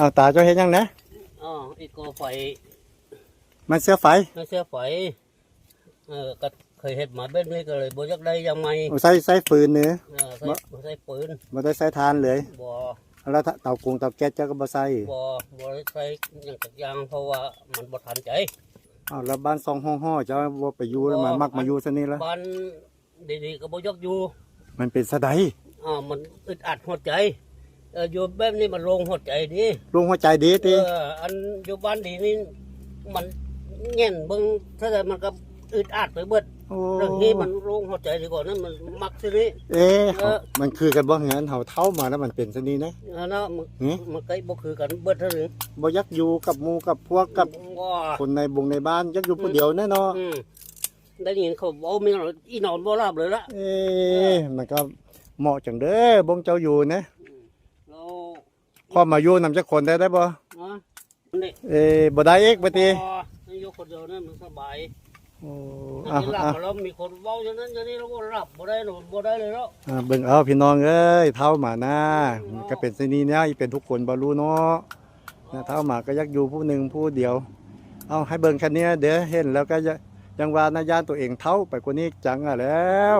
เอาตาเจ้าเห็นยังนะอ๋ออีกก่อไฟมันเสื้อไฟไม่เชื่อไฟก็เคยเห็นมาเบ็ดนี่ก็เลยบ่อยากได้ยังไงใส่ฟืนเนื้อใส่ปืนบ่ได้ใส่ทานเลยบ่แล้วเตากรุงเตาแก๊สเจ้าก็บ่ใส่บ่ได้ใส่อย่างตักอย่างเพราะว่ามันบ่ทันใจแล้วบ้านซองห้อเจ้าบ่ไปอยู่แล้วมักมาอยู่ซะนี่แล้วบ้านดีๆก็บ่ยกอยู่มันเป็นสะใดมันอึดอัดหัวใจอยู่แบบนี้มันโล่งหัวใจดีโล่งหัวใจดีติอันอยู่บ้านดีนี่มันเงี้ยเบิ่งถ้าแต่มันก็อึดอัดไปเบิดเรื่องนี้มันโล่งหัวใจดีกว่านั้นมันมักสินี่มันคือกันบ่เหมือนเฮาเท่ามาแล้วมันเป็นซะนี่นะนะมันก็บ่คือกันเบิดเท่านึงบ่ยักอยู่กับหมู่กับพวกกับคนในบงในบ้านยักอยู่ผู้เดียวแน่เนาะได้ยินเขาบอกมีอีนอนบ่หลับเลยละมันก็เหมาะจังเด้อบงเจ้าอยู่นะพอมาอยู่นำจักคนได้บ่บ่ได้เอกบ่ติอยู่คนเดียวนั่นมันสบายหลับแล้วมีคนเว้าอย่างนั้นอย่างนี้แล้วบ่หลับบ่ได้เลยแล้วเบิ่งเอาพี่น้องเอ้ยเท่าหมานะมันก็เป็นซะนี้เนี่ยเป็นทุกคนบ่รู้เนาะเท่าหมาก็ยักอยู่ผู้หนึ่งผู้เดียวเอาให้เบิ่งแค่นี้เดี๋ยวเห็นแล้วก็ยังว่านาญาณตัวเองเท่าไปกว่านี้จังแล้ว